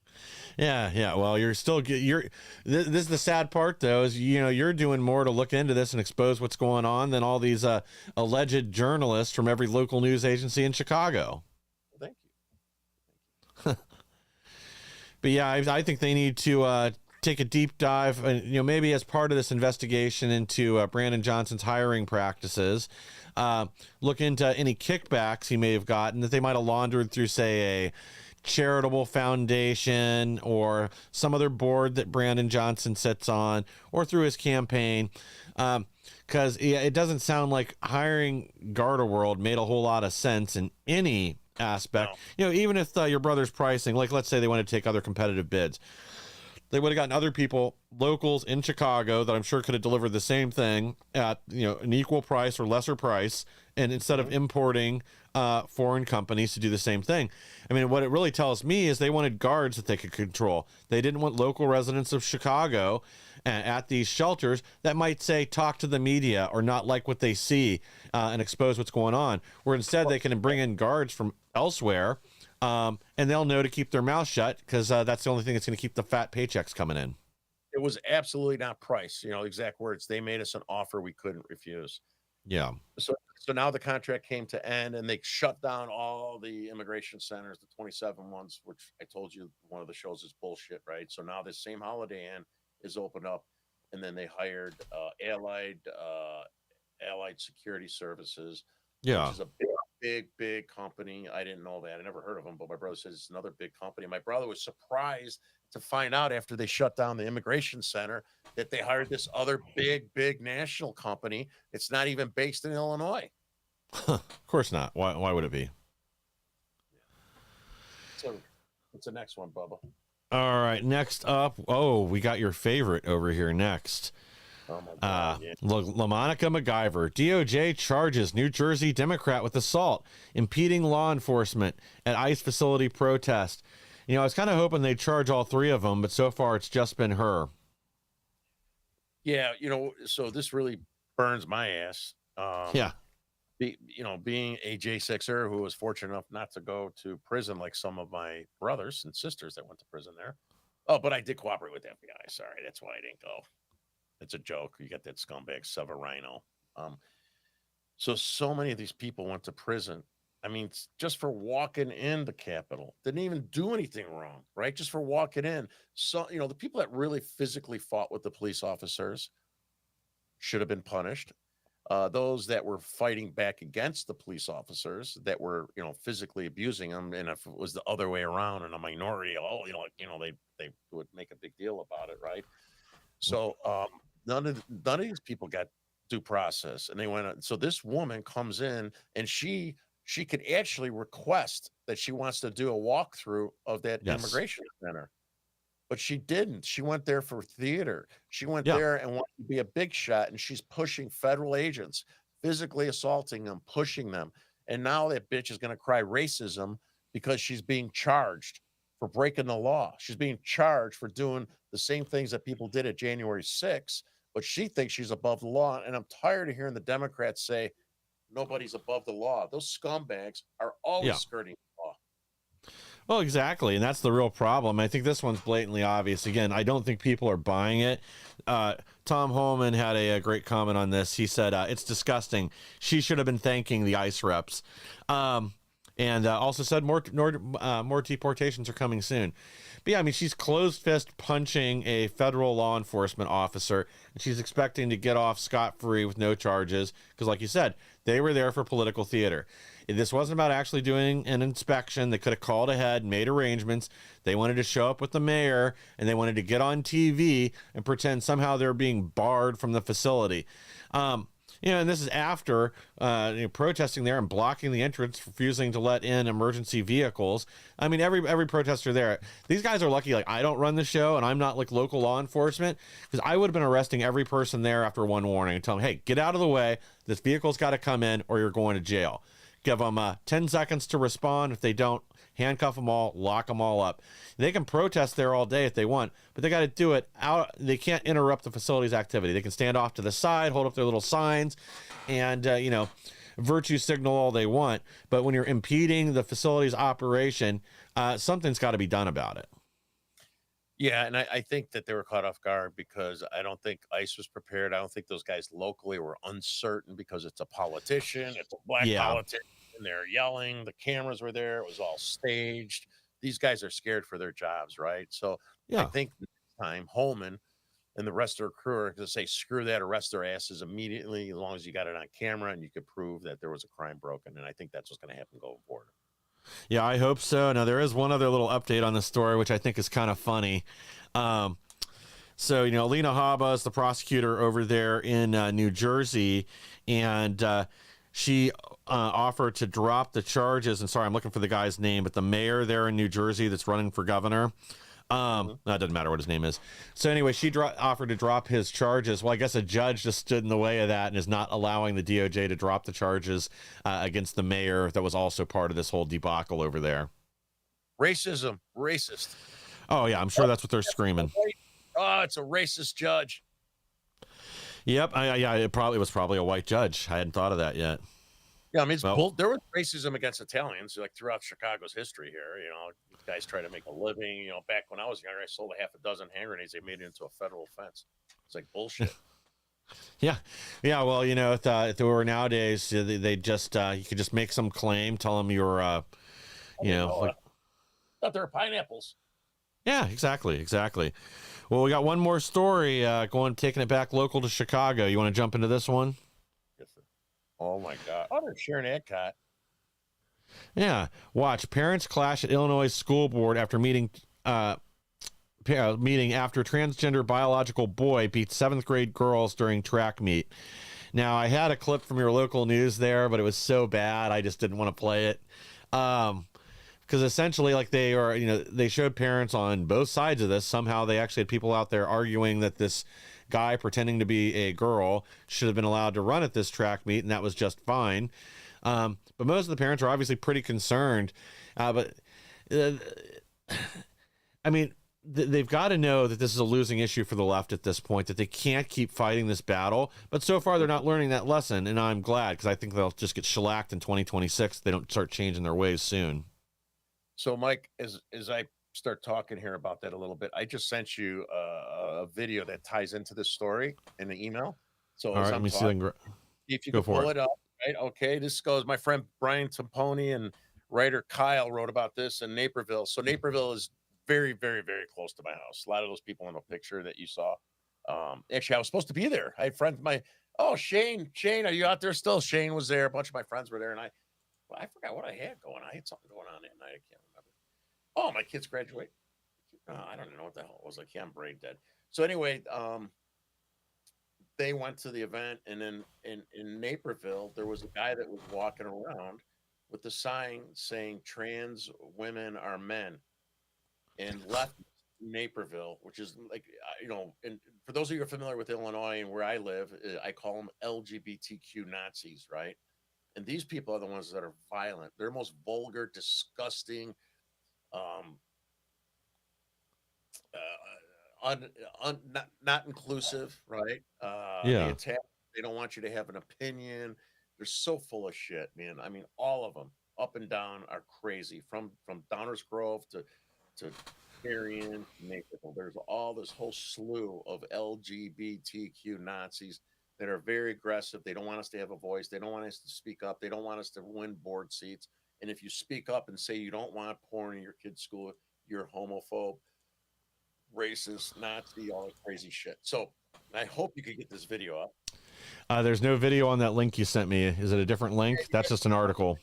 Yeah. Well, this is the sad part, though, is, you're doing more to look into this and expose what's going on than all these alleged journalists from every local news agency in Chicago. Well, thank you. But yeah, I think they need to take a deep dive, and maybe as part of this investigation into Brandon Johnson's hiring practices, look into any kickbacks he may have gotten that they might have laundered through, say, a charitable foundation or some other board that Brandon Johnson sits on, or through his campaign. Because it doesn't sound like hiring Gardaworld made a whole lot of sense in any aspect. No. Even if your brother's pricing, like let's say they want to take other competitive bids, they would have gotten other people, locals in Chicago, that I'm sure could have delivered the same thing at an equal price or lesser price, and instead of importing foreign companies to do the same thing. I mean, what it really tells me is they wanted guards that they could control. They didn't want local residents of Chicago at these shelters that might say talk to the media or not like what they see and expose what's going on, where instead they can bring in guards from elsewhere. And they'll know to keep their mouth shut, because that's the only thing that's going to keep the fat paychecks coming in. It was absolutely not price, exact words. They made us an offer we couldn't refuse. Yeah. So now the contract came to end, and they shut down all the immigration centers, the 27 ones, which I told you one of the shows is bullshit, right? So now this same Holiday Inn is opened up, and then they hired Allied Security Services. Yeah. Which is a big company. I didn't know that. I never heard of them, but my brother says it's another big company. My brother was surprised to find out after they shut down the immigration center that they hired this other big national company. It's not even based in Illinois. Of course not. Why would it be? So what's the next one, Bubba? All right. Next up. Oh, we got your favorite over here next. Oh my God, LaMonica MacGyver. DOJ charges New Jersey Democrat with assault, impeding law enforcement at ICE facility protest. I was kind of hoping they'd charge all three of them, but so far it's just been her. Yeah, so this really burns my ass. Yeah. Being a J6er who was fortunate enough not to go to prison like some of my brothers and sisters that went to prison there. Oh, but I did cooperate with the FBI. Sorry, that's why I didn't go. It's a joke. You got that scumbag Severino. So many of these people went to prison. I mean, just for walking in the Capitol, didn't even do anything wrong, right? Just for walking in. So, the people that really physically fought with the police officers should have been punished. Those that were fighting back against the police officers that were, physically abusing them, and if it was the other way around and a minority, they would make a big deal about it, right? So none of these people got due process, and they went. So this woman comes in, and she could actually request that she wants to do a walkthrough of that Yes. immigration center. But she didn't. She went there for theater. She went Yeah. there and wanted to be a big shot, and she's pushing federal agents, physically assaulting them, pushing them. And now that bitch is going to cry racism because she's being charged for breaking the law. She's being charged for doing the same things that people did at January 6th, but she thinks she's above the law. And I'm tired of hearing the Democrats say nobody's above the law. Those scumbags are always Yeah. skirting the law. Well, exactly. And that's the real problem. I think this one's blatantly obvious. Again, I don't think people are buying it. Tom Holman had a great comment on this. He said, it's disgusting. She should have been thanking the ICE reps. And also said more deportations are coming soon. But yeah, I mean, she's closed fist punching a federal law enforcement officer, and she's expecting to get off scot-free with no charges. Because like you said, they were there for political theater. This wasn't about actually doing an inspection. They could have called ahead, made arrangements. They wanted to show up with the mayor, and they wanted to get on TV and pretend somehow they're being barred from the facility. And this is after protesting there and blocking the entrance, refusing to let in emergency vehicles. I mean, every protester there, these guys are lucky. Like, I don't run the show, and I'm not like local law enforcement, because I would have been arresting every person there after one warning and tell them, hey, get out of the way. This vehicle's got to come in, or you're going to jail. Give them 10 seconds to respond. If they don't, handcuff them all, lock them all up. They can protest there all day if they want, but they got to do it out. They can't interrupt the facility's activity. They can stand off to the side, hold up their little signs, and, virtue signal all they want. But when you're impeding the facility's operation, something's got to be done about it. Yeah, and I think that they were caught off guard because I don't think ICE was prepared. I don't think those guys locally were uncertain because it's a politician, it's a black politician, and they're yelling. The cameras were there. It was all staged. These guys are scared for their jobs, right? So I think this time Holman and the rest of their crew are going to say, screw that, arrest their asses immediately, as long as you got it on camera and you could prove that there was a crime broken. And I think that's what's going to happen going forward. Yeah, I hope so. Now, there is one other little update on this story, which I think is kind of funny. Alina Habba is the prosecutor over there in New Jersey, and she offered to drop the charges. And sorry, I'm looking for the guy's name, but the mayor there in New Jersey that's running for governor. That doesn't matter what his name is. So anyway, she offered to drop his charges. Well, I guess a judge just stood in the way of that and is not allowing the DOJ to drop the charges against the mayor that was also part of this whole debacle over there. Racism, racist. Oh yeah, I'm sure that's what they're screaming. Oh, it's a racist judge. Yep. It was probably a white judge. I hadn't thought of that yet. Yeah, I mean, there was racism against Italians like throughout Chicago's history here. Guys try to make a living. Back when I was younger, I sold a half a dozen hand grenades. They made it into a federal offense. It's like bullshit. Yeah. Well, if they were nowadays, they just you could just make some claim, tell them you're, thought they were pineapples. Yeah, exactly. Well, we got one more story taking it back local to Chicago. You want to jump into this one? Yes, sir. Oh my God! Oh, they're Sharon Adcott. Yeah, watch. Parents clash at Illinois school board after meeting after transgender biological boy beats 7th grade girls during track meet. Now, I had a clip from your local news there, but it was so bad I just didn't want to play it. Because essentially, like, they showed parents on both sides of this. Somehow they actually had people out there arguing that this guy pretending to be a girl should have been allowed to run at this track meet, and that was just fine. But most of the parents are obviously pretty concerned. I mean, they've got to know that this is a losing issue for the left at this point, that they can't keep fighting this battle. But so far, they're not learning that lesson, and I'm glad, because I think they'll just get shellacked in 2026 if they don't start changing their ways soon. So, Mike, as I start talking here about that a little bit, I just sent you a video that ties into this story in the email. So, All right, let me see. If you can pull it up, right? Okay, this goes. My friend Brian Tamponi and writer Kyle wrote about this in Naperville. So Naperville is very, very, very close to my house. A lot of those people in the picture that you saw. Actually, I was supposed to be there. I had friends. Shane, are you out there still? Shane was there. A bunch of my friends were there, and I forgot what I had going. I had something going on that night. I can't remember. Oh, my kids graduate. I don't know what the hell it was. I'm brain dead. So anyway, they went to the event, and then in Naperville, there was a guy that was walking around with the sign saying "Trans women are men," and left Naperville, which is like, and for those of you who are familiar with Illinois and where I live, I call them LGBTQ Nazis, right? And these people are the ones that are violent. They're most vulgar, disgusting, not inclusive, right? Yeah. They don't want you to have an opinion. They're so full of shit, man. I mean, all of them up and down are crazy. From Downers Grove to Marion, Naperville. There's all this whole slew of LGBTQ Nazis that are very aggressive. They don't want us to have a voice. They don't want us to speak up. They don't want us to win board seats. And if you speak up and say you don't want porn in your kid's school, you're homophobe, racist, Nazi, all that crazy shit. So I hope you could get this video up. There's no video on that link you sent me. Is it a different link? That's just an article.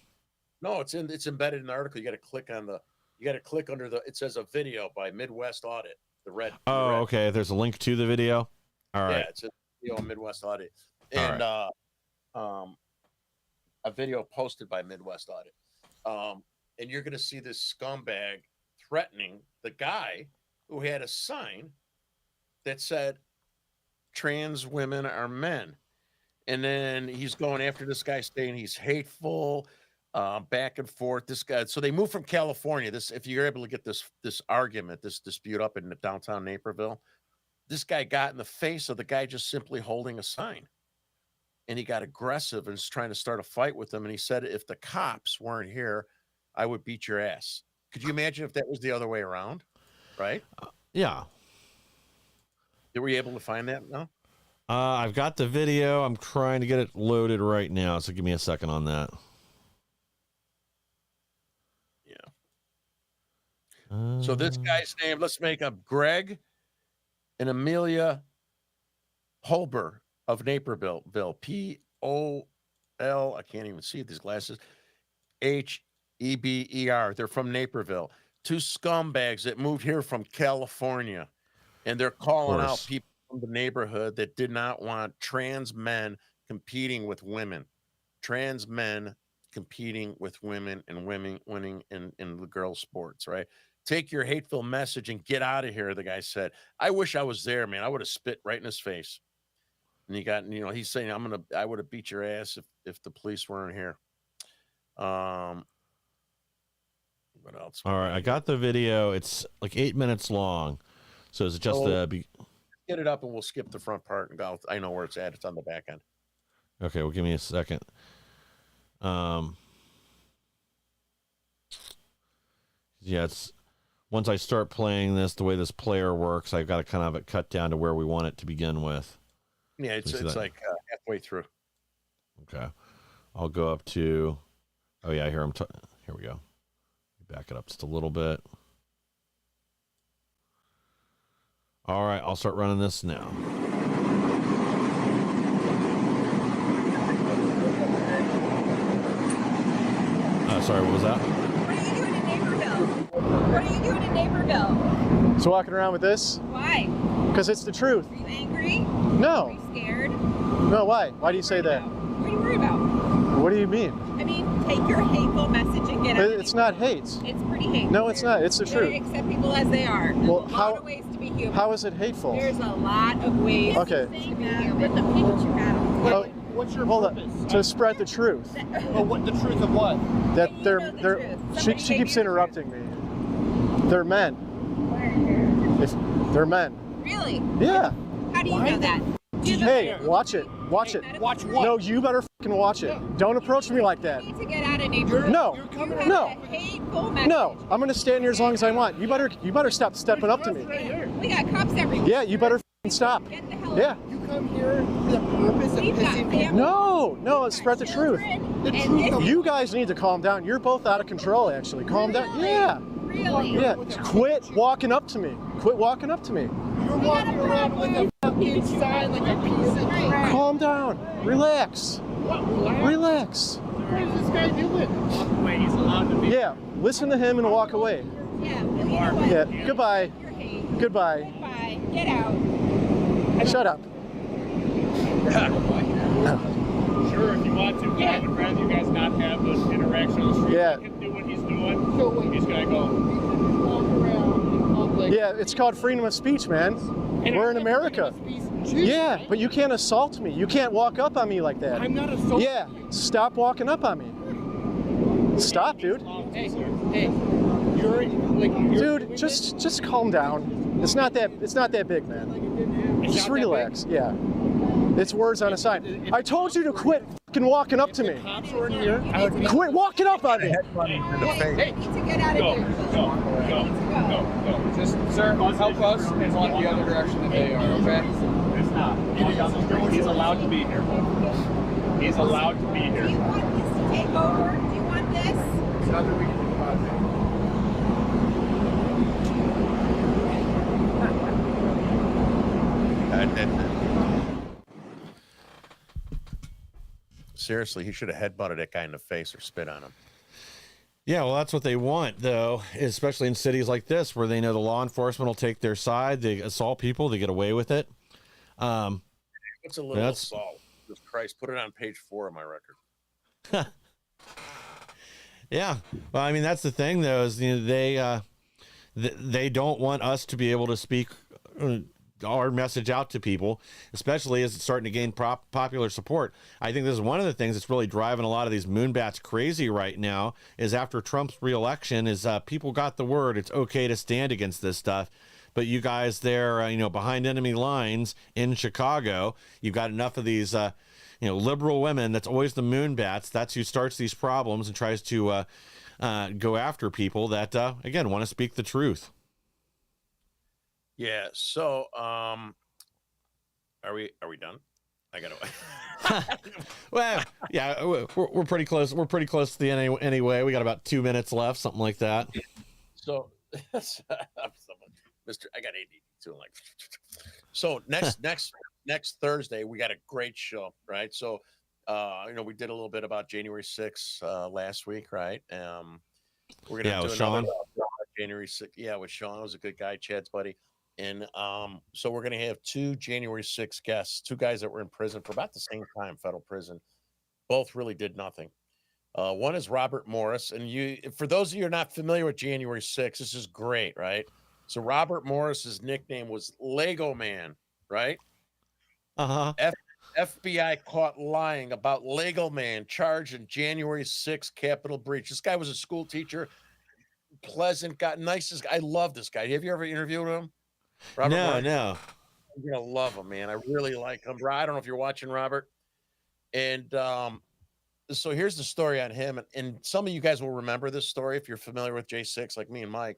No, it's embedded in the article. You got to click under it says a video by Midwest Audit. The red. Okay. There's a link to the video. All right. Yeah, it's a video on Midwest Audit, and a video posted by Midwest Audit. And you're going to see this scumbag threatening the guy who had a sign that said "Trans women are men," and then he's going after this guy, saying he's hateful. Back and forth. This guy. So they moved from California. If you're able to get this dispute up in downtown Naperville, this guy got in the face of the guy just simply holding a sign, and he got aggressive and was trying to start a fight with him. And he said, "If the cops weren't here, I would beat your ass." Could you imagine if that was the other way around? Right? Yeah. Were you able to find that? No. I've got the video. I'm trying to get it loaded right now. So give me a second on that. So this guy's name, let's make up Greg and Amelia Holber of Naperville, P-O-L, I can't even see these glasses, H-E-B-E-R. They're from Naperville. Two scumbags that moved here from California, and they're calling out people from the neighborhood that did not want trans men competing with women. Trans men competing with women and women winning in the girls' sports, right? Take your hateful message and get out of here, the guy said. I wish I was there, man. I would have spit right in his face. And he's saying, I would have beat your ass if the police weren't here. What else? All right, I got the video. It's like 8 minutes long. So is it just get it up and we'll skip the front part and go. I know where it's at. It's on the back end. Okay, well, give me a second. It's once I start playing this, the way this player works, I've got to kind of have it cut down to where we want it to begin with. Yeah, it's like halfway through. Okay, I'll go up to. Oh yeah, here we go. Back it up just a little bit. All right, I'll start running this now. Sorry, what was that? What are you doing in Naperville? What are you doing in Naperville? Just walking around with this? Why? Because it's the truth. Are you angry? No. Are you scared? No, why? Why do you say that? What are you worried about? What do you mean? I mean, take your hateful message and get out. It's not hate. It's pretty hateful. No, it's not. It's the truth. Accept people as they are. There's Well, a lot of ways to be human. How is it hateful? There's a lot of ways Okay. to be human. But the people you had. What's your Hold purpose? on. To spread the truth. Well, what the truth of what? That You know the truth. she Somebody keeps gave you the interrupting me. They're men. If they're men. Really? Yeah. How do you know that? Do you have a Hey, medical- watch it. Watch it. Watch what? No, you better fucking watch it. Don't approach me like that. You need to get out of neighborhood. No. You're You coming have No. a hateful message. No, I'm gonna stand here as long as I want. You better stop stepping up to me. We got cops everywhere. Yeah, you better fucking stop. Get the hell Yeah. out. You come here for the purpose of We've got pissing families. people. No, spread the truth. The And truth this of- is You guys need to calm down. You're both out of control, actually. Calm down. Yeah. really. Yeah. Quit walking up to me. Quit walking up to me. You're walking around with a fucking sign like a piece of crap. Calm down. Relax. What? Relax. Relax. What is this guy doing? Wait, he's allowed to be. Yeah. Listen to him and walk away. Yeah. Well, you know what? Yeah. Goodbye. You're hate. Goodbye. Goodbye. Get out. Shut up. Sure, if you want to, but I would rather you guys not have this interaction on the street. Yeah. Let him do what he's doing. So wait, He's gonna go. walk around in public. Yeah, it's called freedom of speech, man. We're in America. Yeah, but you can't assault me. You can't walk up on me like that. I'm not assaulting. Yeah, stop walking up on me. Stop, dude. Hey, you're like, you're Dude, just calm down. It's not that big, man. It's Just not that relax. Yeah. It's words on a sign. I told you to quit fucking walking up to big. me. Cops were in here. I would be. Quit walking up on me. Hey, You need to get out of Go, neighborhood. go. Just, sir, help us and walk the other direction that they are, okay? It's not. He's allowed to be here. He's allowed to be Do you here. want this to take over? Do you want this? There's nothing we can do about it. Seriously, he should have headbutted that guy in the face or spit on him. Yeah, well, that's what they want, though, especially in cities like this where they know the law enforcement will take their side. They assault people, they get away with it. What's a little That's- assault? Jesus Christ, put it on page 4 of my record. Yeah, well, I mean, that's the thing, though, is they don't want us to be able to speak our message out to people, especially as it's starting to gain popular support. I think this is one of the things that's really driving a lot of these moonbats crazy right now. Is after Trump's reelection, is people got the word it's okay to stand against this stuff. But you guys there, behind enemy lines in Chicago, you've got enough of these, liberal women. That's always the moonbats. That's who starts these problems and tries to go after people that, again, want to speak the truth. Yeah. So, are we done? I gotta. Well, yeah, we're pretty close. We're pretty close to the end anyway. We got about 2 minutes left, something like that. So, Mr. I got ADD too. Like, so next Thursday we got a great show, right? So, we did a little bit about January 6th last week, right? We're gonna do with another Sean. January 6th. Yeah, with Sean, was a good guy, Chad's buddy. And so we're gonna have 2 January 6th guests, 2 guys that were in prison for about the same time, federal prison. Both really did nothing. One is Robert Morris, and for those of you who are not familiar with January 6th, this is great, right? So Robert Morris's nickname was Lego Man, right? Uh-huh. FBI caught lying about Lego Man charged in January 6th Capitol breach. This guy was a school teacher, pleasant guy, nicest guy. I love this guy. Have you ever interviewed him? Robert Morris? No. You're gonna love him, man. I really like him. I don't know if you're watching, Robert. And so here's the story on him, and some of you guys will remember this story if you're familiar with J6, like me and Mike.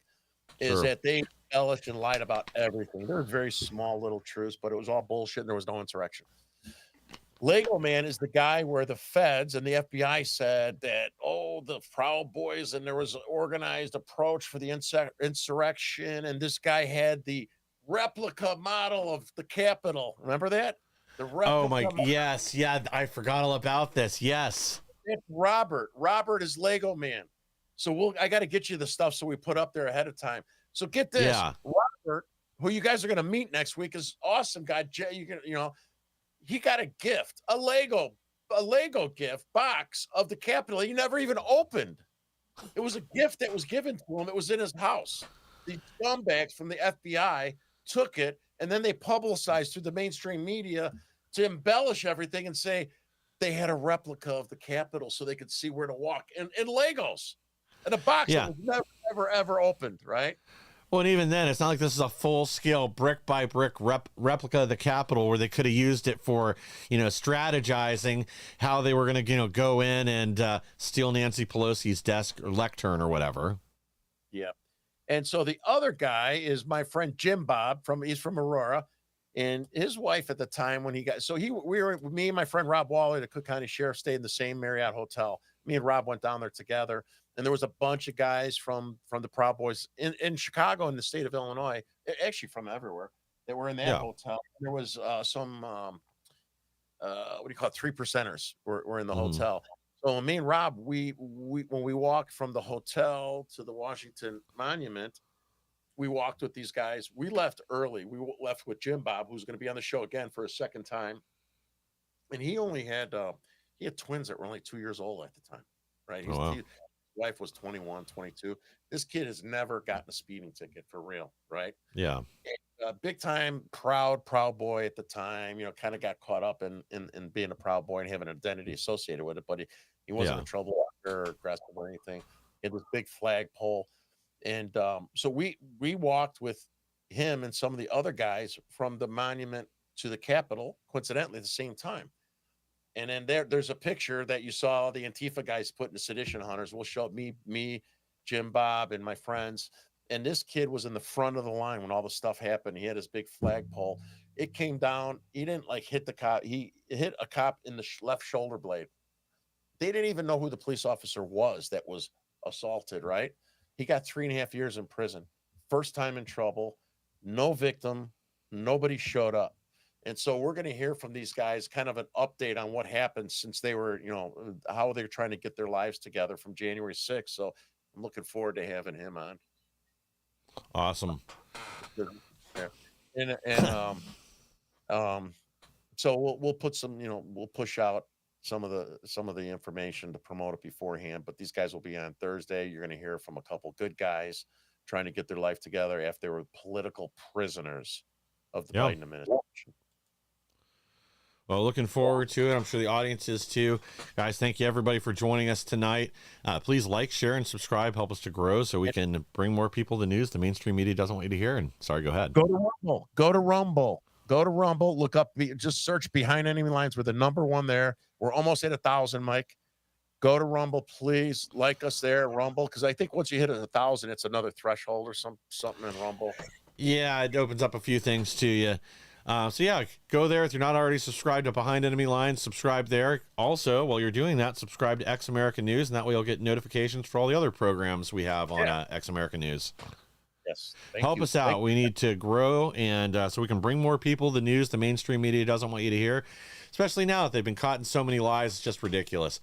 Is Sure. that they embellished and lied about everything. There were very small little truths, but it was all bullshit and there was no insurrection. Lego Man is the guy where the feds and the FBI said that, the Proud Boys, and there was an organized approach for the insurrection, and this guy had the replica model of the Capitol. Remember that? The replica Oh my, model. yes. Yeah, I forgot all about this. Yes. It's Robert. Robert is Lego Man. So I got to get you the stuff so we put up there ahead of time. So get this. Yeah. Robert, who you guys are going to meet next week, is awesome guy. He got a gift, a Lego gift box of the Capitol. He never even opened. It was a gift that was given to him. It was in his house. The scumbags from the FBI took it, and then they publicized through the mainstream media to embellish everything and say they had a replica of the Capitol so they could see where to walk in Legos. And a box Yeah. that was never, ever, ever opened, right? Well, and even then, it's not like this is a full-scale brick-by-brick replica of the Capitol where they could have used it for, strategizing how they were going to, go in and steal Nancy Pelosi's desk or lectern or whatever. Yeah. And so the other guy is my friend Jim Bob he's from Aurora, and his wife at the time when me and my friend Rob Waller, the Cook County Sheriff, stayed in the same Marriott hotel. Me and Rob went down there together. And there was a bunch of guys from the Proud Boys in Chicago and the state of Illinois, actually from everywhere, that were in that hotel. There was some, what do you call it, 3%ers were in the hotel. So me and Rob, we when we walked from the hotel to the Washington Monument, we walked with these guys. We left early. We left with Jim Bob, who's going to be on the show again for a second time. And he only had twins that were only 2 years old at the time, right? His wife was 21, 22. This kid has never gotten a speeding ticket for real, right? Yeah. Big time proud boy at the time, kind of got caught up in being a proud boy and having an identity associated with it, but he wasn't a troublemaker or aggressive or anything. It was big flagpole. And so we walked with him and some of the other guys from the monument to the Capitol, coincidentally at the same time. And then there's a picture that you saw the Antifa guys putting the Sedition Hunters. We'll show me, Jim Bob, and my friends. And this kid was in the front of the line when all the stuff happened. He had his big flagpole. It came down. He didn't hit the cop. He hit a cop in the left shoulder blade. They didn't even know who the police officer was that was assaulted, right? He got 3.5 years in prison. First time in trouble. No victim. Nobody showed up. And so we're going to hear from these guys kind of an update on what happened since they were, how they're trying to get their lives together from January 6th. So I'm looking forward to having him on. Awesome. Yeah. So we'll put some, we'll push out some of the information to promote it beforehand, but these guys will be on Thursday. You're going to hear from a couple good guys trying to get their life together after they were political prisoners of the Biden administration. Well, looking forward to it. I'm sure the audience is too. Guys, thank you everybody for joining us tonight. Please like, share, and subscribe. Help us to grow so we can bring more people the news the mainstream media doesn't want you to hear. And sorry, go ahead. Go to Rumble. Look up, just search Behind Enemy Lines. We're the #1 there. We're almost at 1,000, Mike. Go to Rumble, please. Like us there, Rumble, because I think once you hit 1,000, it's another threshold or something in Rumble. Yeah, it opens up a few things to you. Go there. If you're not already subscribed to Behind Enemy Lines, subscribe there. Also, while you're doing that, subscribe to X America News, and that way you'll get notifications for all the other programs we have on X America News. Yes. Help us out. We need to grow, and so we can bring more people the news the mainstream media doesn't want you to hear, especially now that they've been caught in so many lies. It's just ridiculous.